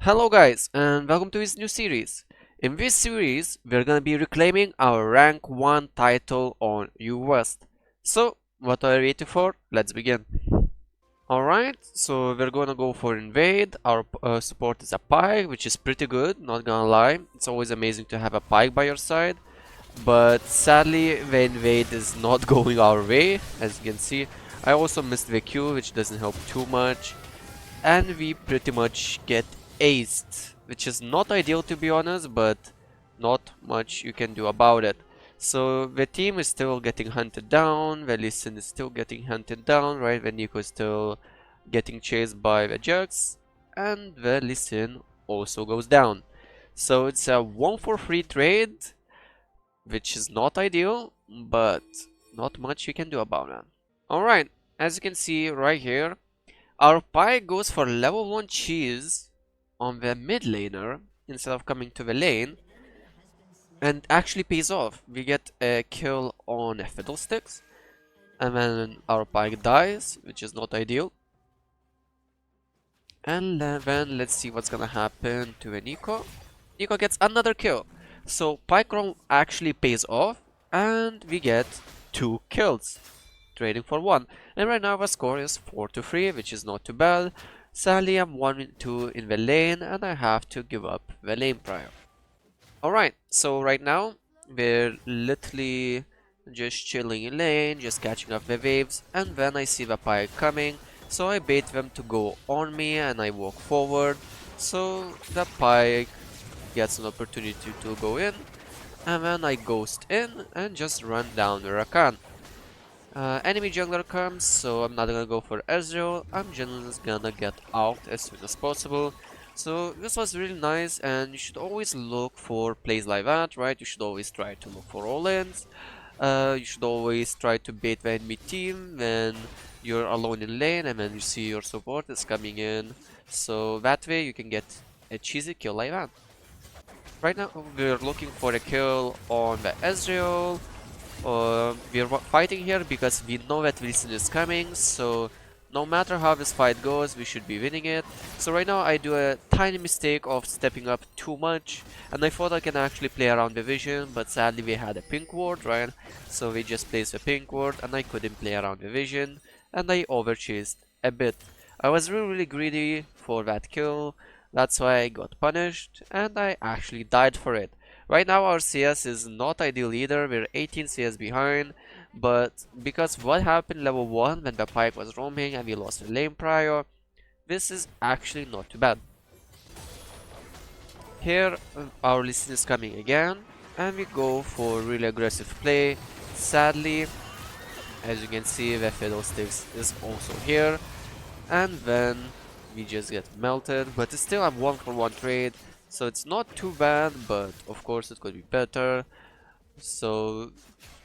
Hello guys and welcome to this new series. In this series we're gonna be reclaiming our rank 1 title on U West. So what are we waiting for? Let's begin. Alright, so we're gonna go for invade. Our support is a pike, which is pretty good, not gonna lie. It's always amazing to have a pike by your side. But sadly the invade is not going our way, as you can see. I also missed the Q, which doesn't help too much. And we pretty much get aced, which is not ideal to be honest, but not much you can do about it. So the team is still getting hunted down, the Listen is still getting hunted down, right? The Nico is still getting chased by the Jux, and the Listen also goes down. So it's a 1-for-3 trade, which is not ideal, but not much you can do about it. Alright, as you can see right here, our pike goes for level 1 cheese on the mid laner instead of coming to the lane, and actually pays off. We get a kill on a fiddlesticks, and then our pike dies, which is not ideal. And then let's see what's gonna happen to a Nico. Nico gets another kill. So pike roam actually pays off, and we get 2 kills, trading for 1. And right now our score is 4-3, which is not too bad. Sadly I'm 1-2 in the lane, and I have to give up the lane prior. Alright, so right now we're literally just chilling in lane, just catching up the waves, and then I see the pike coming, so I bait them to go on me and I walk forward, so the pike gets an opportunity to go in, and then I ghost in and just run down the Rakan. Enemy jungler comes, so I'm not gonna go for Ezreal, I'm just gonna get out as soon as possible. So this was really nice, and you should always look for plays like that, right? You should always try to look for all-ins. You should always try to bait the enemy team when you're alone in lane and then you see your support is coming in. So that way you can get a cheesy kill like that. Right now we're looking for a kill on the Ezreal. We're fighting here because we know that Wilson is coming, so no matter how this fight goes, we should be winning it. So right now I do a tiny mistake of stepping up too much, and I thought I can actually play around the vision, but sadly we had a pink ward, right? So we just placed a pink ward and I couldn't play around the vision, and I overchased a bit. I was really greedy for that kill, that's why I got punished, and I actually died for it. Right now our CS is not ideal either, we're 18 CS behind, but because what happened level 1 when the pike was roaming and we lost the lane prior, this is actually not too bad. Here our listen is coming again, and we go for really aggressive play. Sadly, as you can see, the fiddlesticks is also here, and then we just get melted, but it's still a 1-for-1 trade, so it's not too bad, but of course it could be better. So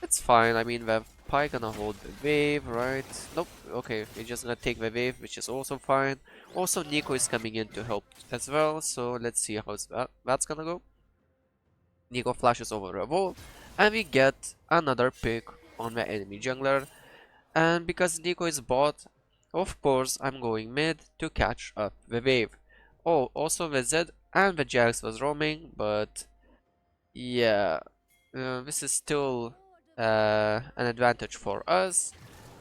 it's fine. I mean, the pike gonna hold the wave, right? Nope. Okay, we're just gonna take the wave, which is also fine. Also, Nico is coming in to help as well, so let's see how that's gonna go. Nico flashes over a wall, and we get another pick on the enemy jungler. And because Nico is bot, of course I'm going mid to catch up the wave. Oh, also the Zed and the Jax was roaming, but yeah, this is still an advantage for us.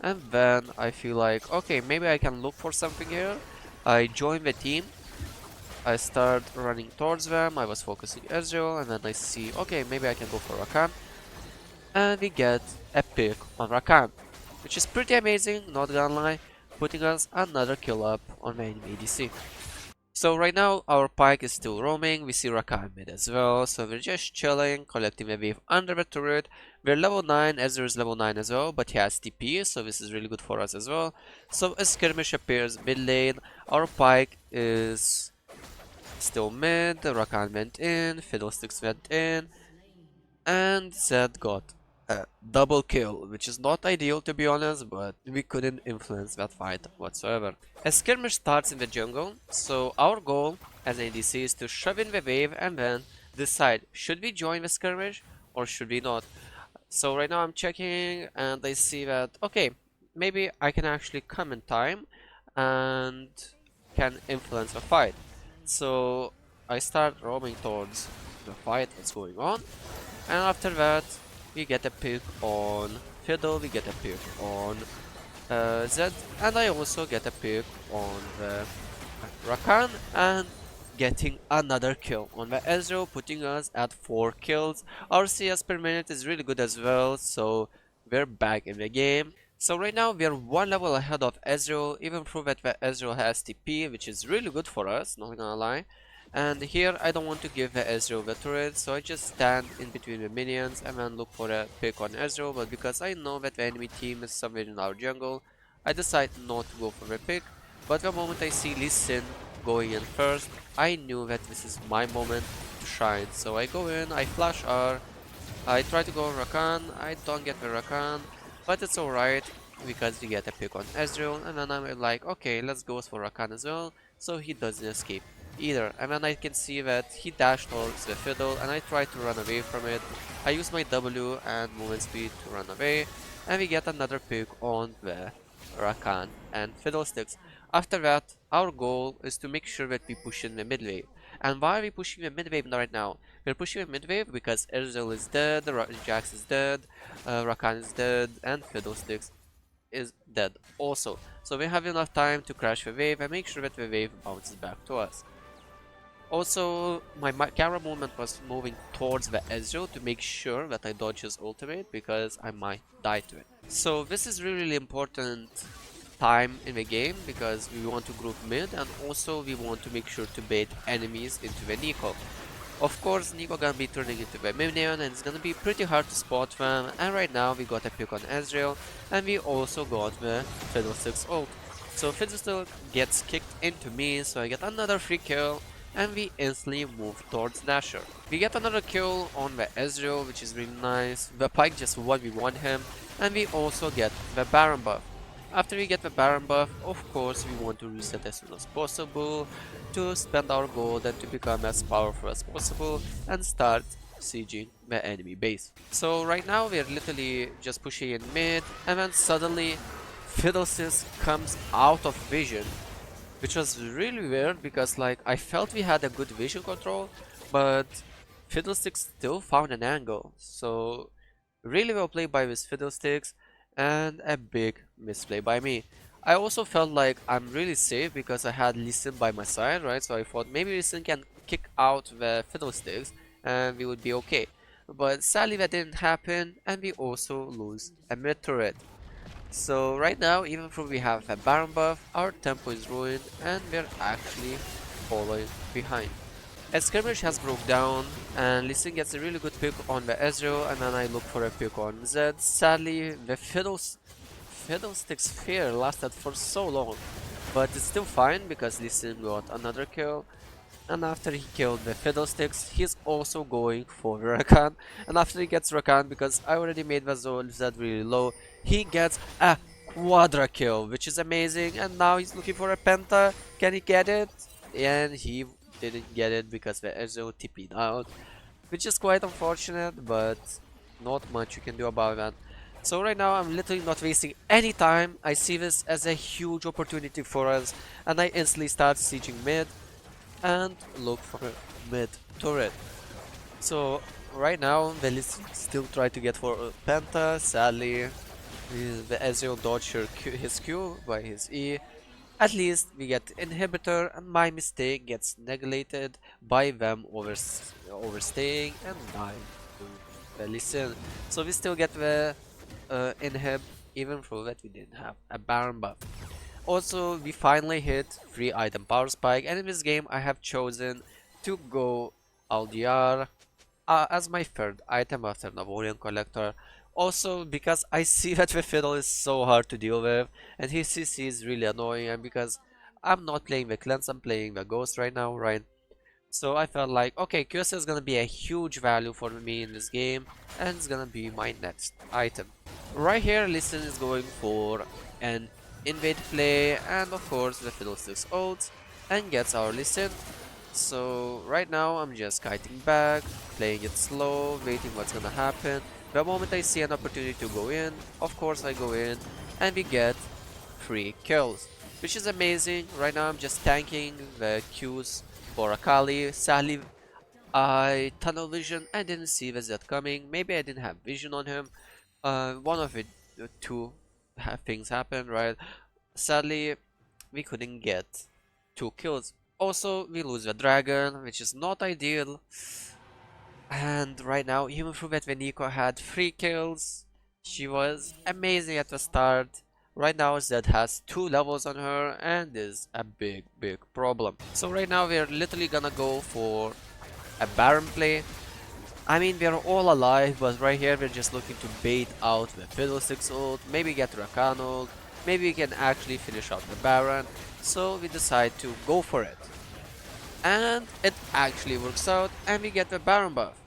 And then I feel like, okay, maybe I can look for something here. I join the team, I start running towards them, I was focusing Ezreal, and then I see, okay, maybe I can go for Rakan. And we get a pick on Rakan, which is pretty amazing, not gonna lie, putting us another kill up on the enemy ADC. So right now our pike is still roaming, we see Rakan mid as well, so we're just chilling, collecting a wave under the turret. We're level 9, Ezra is level 9 as well, but he has TP, so this is really good for us as well. So a skirmish appears mid lane, our pike is still mid, Rakan went in, Fiddlesticks went in, and Zed got a double kill, which is not ideal to be honest, but we couldn't influence that fight whatsoever. A skirmish starts in the jungle, so our goal as an ADC is to shove in the wave and then decide should we join the skirmish or should we not. So right now I'm checking and I see that okay, maybe I can actually come in time and can influence the fight. So I start roaming towards the fight that's going on, and after that we get a pick on Fiddle, we get a pick on Zed, and I also get a pick on the Rakan, and getting another kill on the Ezreal, putting us at 4 kills. Our CS per minute is really good as well, so we're back in the game. So right now we are one level ahead of Ezreal, even though that the Ezreal has TP, which is really good for us, not gonna lie. And here I don't want to give the Ezreal the turret, so I just stand in between the minions and then look for a pick on Ezreal, but because I know that the enemy team is somewhere in our jungle, I decide not to go for the pick. But the moment I see Lee Sin going in first, I knew that this is my moment to shine. So I go in, I flash R, I try to go on Rakan, I don't get the Rakan, but it's alright because we get a pick on Ezreal, and then I'm like, okay, let's go for Rakan as well, so he doesn't escape either. And then I can see that he dashed towards the Fiddle, and I try to run away from it. I use my W and movement speed to run away, and we get another pick on the Rakan and Fiddlesticks. After that, our goal is to make sure that we push in the mid wave. And why are we pushing the mid wave right now? We're pushing the mid wave because Erzel is dead, Jax is dead, Rakan is dead, and Fiddlesticks is dead also. So we have enough time to crash the wave and make sure that the wave bounces back to us. Also, my camera movement was moving towards the Ezreal to make sure that I dodge his ultimate because I might die to it. So this is really important time in the game because we want to group mid, and also we want to make sure to bait enemies into the Nico. Of course, Nico gonna be turning into the minion and it's gonna be pretty hard to spot them, and right now we got a pick on Ezreal and we also got the Fiddlesticks ult. So Fiddlesticks gets kicked into me, so I get another free kill and we instantly move towards Nashor. We get another kill on the Ezreal, which is really nice. The Pyke just 1v1 him, and we also get the Baron buff. After we get the Baron buff, of course we want to reset as soon as possible to spend our gold and to become as powerful as possible and start sieging the enemy base. So right now we are literally just pushing in mid, and then suddenly Fiddlesticks comes out of vision, which was really weird because like I felt we had a good vision control, but Fiddlesticks still found an angle. So really well played by this Fiddlesticks, and a big misplay by me. I also felt like I'm really safe because I had Lee Sin by my side, right? So I thought maybe Lee Sin can kick out the Fiddlesticks and we would be okay. But sadly that didn't happen, and we also lose a mid turret. So right now, even though we have a Baron buff, our tempo is ruined and we're actually following behind. A skirmish has broke down and Lee Sin gets a really good pick on the Ezreal, and then I look for a pick on Zed. Sadly, the Fiddlesticks fear lasted for so long, but it's still fine because Lee Sin got another kill. And after he killed the Fiddlesticks, he's also going for Rakan. And after he gets Rakan, because I already made the Zed really low, he gets a quadra kill, which is amazing. And now he's looking for a penta. Can he get it? And he didn't get it because the Ezreal TP'd out, which is quite unfortunate, but not much you can do about that. So right now I'm literally not wasting any time. I see this as a huge opportunity for us, and I instantly start sieging mid and look for a mid turret. So right now the still try to get for a penta. Sadly, the Ezreal dodged his Q by his E. At least we get inhibitor, and my mistake gets neglected by them overstaying and dying to the Lee Sin. So we still get the inhib, even though that we didn't have a Baron buff. Also, we finally hit 3 item power spike, and in this game I have chosen to go LDR as my third item after Navorian Collector. Also because I see that the Fiddle is so hard to deal with and his CC is really annoying, and because I'm not playing the Cleanse, I'm playing the Ghost right now, right? So I felt like, okay, QS is gonna be a huge value for me in this game, and it's gonna be my next item. Right here, Lee Sin is going for an invade play, and of course the Fiddlesticks ults and gets our Lee Sin. So right now I'm just kiting back, playing it slow, waiting what's gonna happen. The moment I see an opportunity to go in, of course I go in, and we get 3 kills, which is amazing. Right now I'm just tanking the Qs for Akali. Sadly, I tunnel vision and didn't see the Zed coming. Maybe I didn't have vision on him. One of it, two things happened, right? Sadly, we couldn't get 2 kills. Also, we lose the dragon, which is not ideal. And right now, even through that when Nico had 3 kills, she was amazing at the start. Right now, Zed has 2 levels on her and is a big problem. So right now, we're literally gonna go for a Baron play. I mean, we're all alive, but right here, we're just looking to bait out the Fiddlesticks ult, maybe get Rakan ult, maybe we can actually finish out the Baron. So we decide to go for it. And it actually works out, and we get the Baron buff.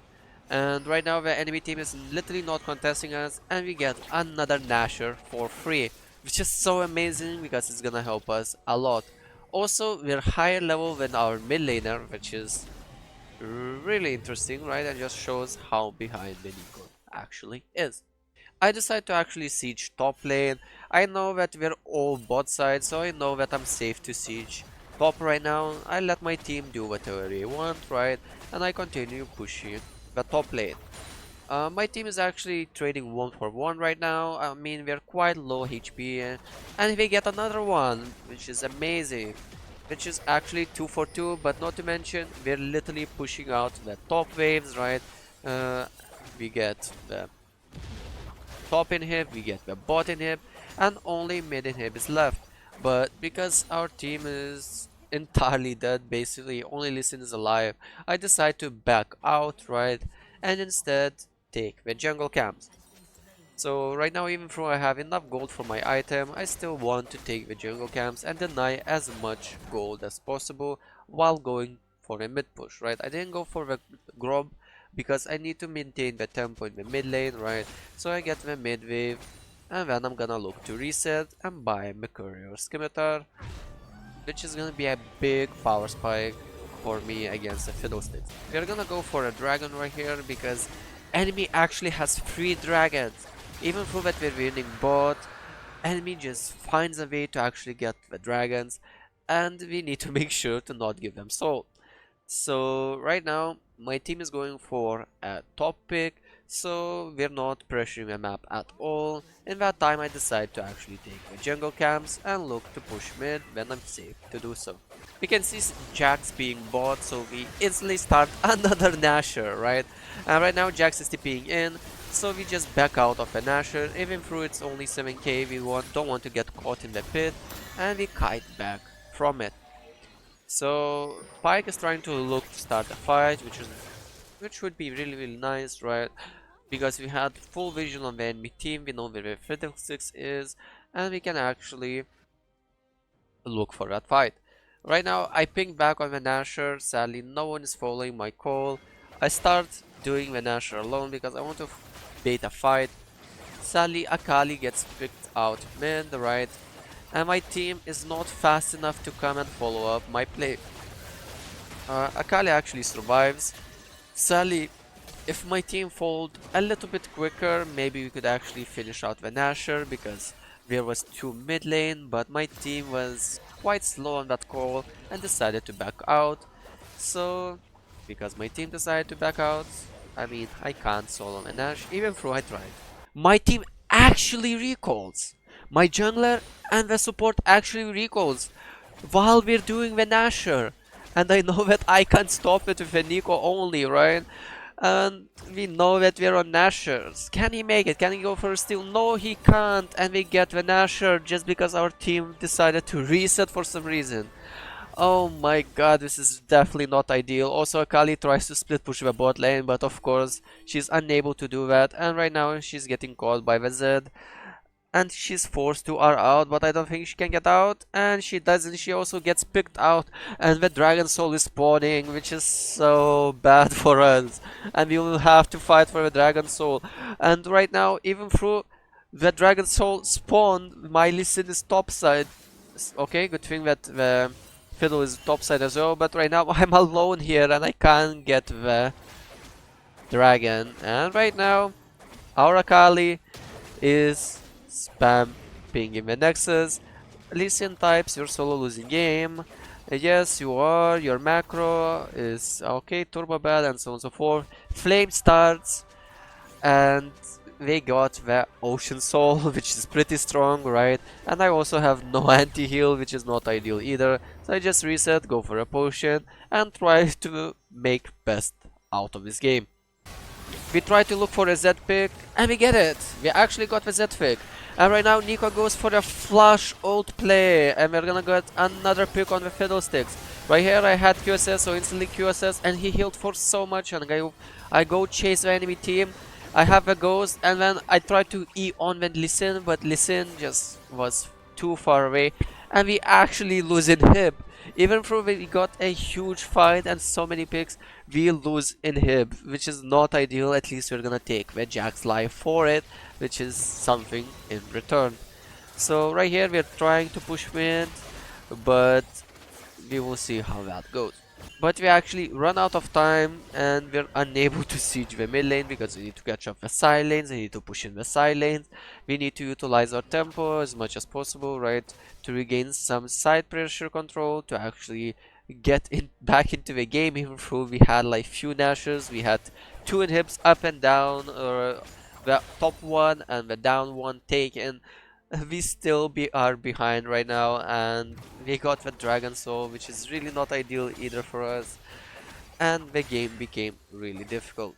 And right now the enemy team is literally not contesting us, and we get another Nasher for free, which is so amazing because it's gonna help us a lot. Also, we're higher level than our mid laner, which is really interesting, right? And just shows how behind the Nico actually is. I decide to actually siege top lane. I know that we're all bot side, so I know that I'm safe to siege top right now. I let my team do whatever they want, right? And I continue pushing the top lane. My team is actually trading 1 for 1 right now. I mean, we're quite low HP, and we get another one, which is amazing. Which is actually 2 for 2, but not to mention, we're literally pushing out the top waves, right? We get the top inhib, we get the bot inhib, and only mid inhib is left. But because our team is entirely dead, basically only Lee Sin is alive, I decide to back out, right, and instead take the jungle camps. So right now, even though I have enough gold for my item, I still want to take the jungle camps and deny as much gold as possible while going for a mid push, right? I didn't go for the grob because I need to maintain the tempo in the mid lane, right? So I get the mid wave, and then I'm gonna look to reset and buy Mercurial Scimitar, which is gonna be a big power spike for me against the Fiddlesticks. We're gonna go for a dragon right here because enemy actually has 3 dragons. Even though that we're winning bot, enemy just finds a way to actually get the dragons, and we need to make sure to not give them soul. So right now my team is going for a top pick, so we're not pressuring the map at all. In that time I decide to actually take the jungle camps and look to push mid when I'm safe to do so. We can see Jax being bought, so we instantly start another Nasher, right? And right now Jax is TPing in, so we just back out of a Nasher. Even though it's only 7k, we don't want to get caught in the pit, and we kite back from it. So Pyke is trying to look to start a fight, which would be really nice, right? Because we had full vision on the enemy team, we know where the Fiddlesticks is, and we can actually look for that fight. Right now I ping back on the Nasher. Sadly no one is following my call. I start doing the Nasher alone because I want to bait a fight. Sadly Akali gets picked out mid, right? And my team is not fast enough to come and follow up my play. Akali actually survives. Sadly, if my team followed a little bit quicker, maybe we could actually finish out the Nasher because there was 2 mid lane, but my team was quite slow on that call and decided to back out. So, because my team decided to back out, I mean, I can't solo a Nash even though I tried. My team actually recalls. My jungler and the support actually recalls while we're doing the Nasher. And I know that I can't stop it with the Nico only, right? And we know that we're on Nashers. Can he make it? Can he go for a steal? No, he can't. And we get the Nasher just because our team decided to reset for some reason. Oh my god, this is definitely not ideal. Also, Akali tries to split push the bot lane, but of course, she's unable to do that. And right now, she's getting caught by the Zed. And she's forced to R out, but I don't think she can get out, and she doesn't. She also gets picked out, and the Dragon Soul is spawning, which is so bad for us, and we will have to fight for the Dragon Soul. And right now, even through the Dragon Soul spawned, my Lee Sin is topside. Okay, good thing that the Fiddle is topside as well, but right now I'm alone here and I can't get the dragon. And right now, our Akali is spam pinging the Nexus. Lee Sin types, you're solo losing game. Yes, you are. Your macro is okay, turbo bad, and so on and so forth. Flame starts, and they got the Ocean Soul, which is pretty strong, right? And I also have no anti-heal, which is not ideal either. So I just reset, go for a potion, and try to make best out of this game. We try to look for a Z pick, and we get it! We actually got the Z pick. And right now Nico goes for a flash ult play, and we're gonna get another pick on the fiddlesticks. Right here I had QSS, so instantly QSS, and he healed for so much, and I go chase the enemy team. I have a ghost, and then I try to E on with Listen, but Listen just was too far away, and we actually lose in him. Even though we got a huge fight and so many picks, we lose in Hib, which is not ideal. At least we're gonna take the Jack's life for it, which is something in return. So right here we're trying to push mid, but we will see how that goes. But we actually run out of time and we're unable to siege the mid lane because we need to catch up the side lanes, we need to push in the side lanes, we need to utilize our tempo as much as possible, right, to regain some side pressure control, to actually get back into the game, even though we had like few dashes, we had two inhibs up and down, or the top one and the down one taken. We still are behind right now, and we got the Dragon Soul, which is really not ideal either for us, and the game became really difficult.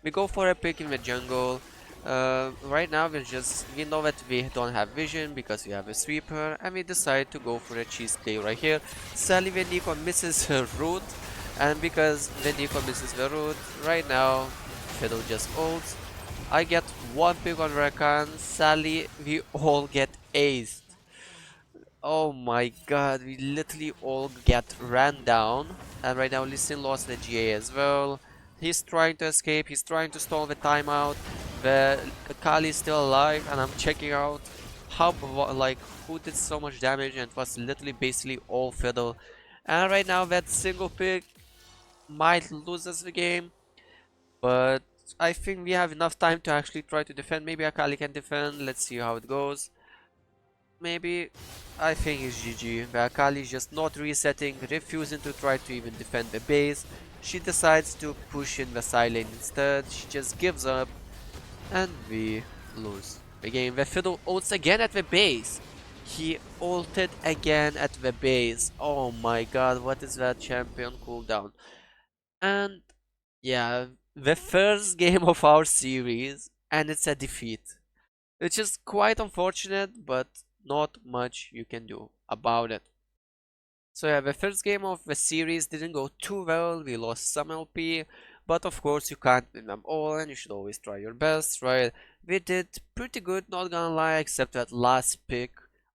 We go for a pick in the jungle. Right now we know that we don't have vision because we have a sweeper, and we decide to go for a cheese play right here. Sadly when Nico misses her root, and because when Nico misses the root, right now Fiddle just ults. I get one pick on Rakan. Sadly we all get aced. Oh my god, we literally all get ran down. And right now Lee lost the GA as well. He's trying to escape, he's trying to stall the timeout. The Kali is still alive, and I'm checking out how, like, who did so much damage, and it was literally basically all Fiddle. And right now that single pick might lose us the game, but I think we have enough time to actually try to defend. Maybe Akali can defend, let's see how it goes. Maybe. I think it's GG. The Akali is just not resetting, refusing to try to even defend the base. She decides to push in the side lane instead. She just gives up, and we lose the game. The Fiddle ults again at the base. He ulted again at the base. Oh my god, what is that champion cooldown? And yeah, the first game of our series, and it's a defeat. Which is quite unfortunate, but not much you can do about it. So yeah, the first game of the series didn't go too well, we lost some LP, but of course you can't win them all and you should always try your best, right? We did pretty good, not gonna lie, except that last pick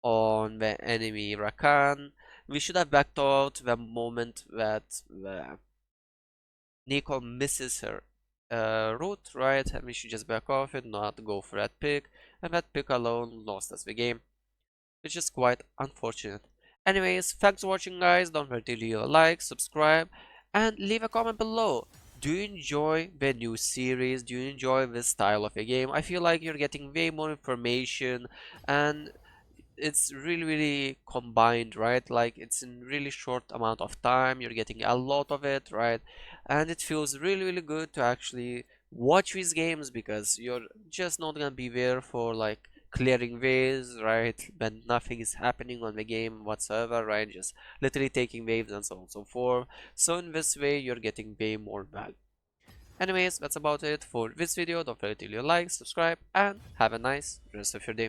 on the enemy Rakan. We should have backed out the moment that the Nico misses her route, right? And we should just back off it, not go for that pick. And that pick alone lost us the game, which is quite unfortunate. Anyways, thanks for watching guys. Don't forget to leave a like, subscribe, and leave a comment below. Do you enjoy the new series? Do you enjoy this style of a game? I feel like you're getting way more information, and it's really combined, right? Like, it's in really short amount of time, you're getting a lot of it, right? And it feels really good to actually watch these games, because you're just not gonna be there for like clearing waves, right? When nothing is happening on the game whatsoever, right? Just literally taking waves and so on and so forth. So in this way you're getting way more value. Anyways, that's about it for this video. Don't forget to leave a like, subscribe, and have a nice rest of your day.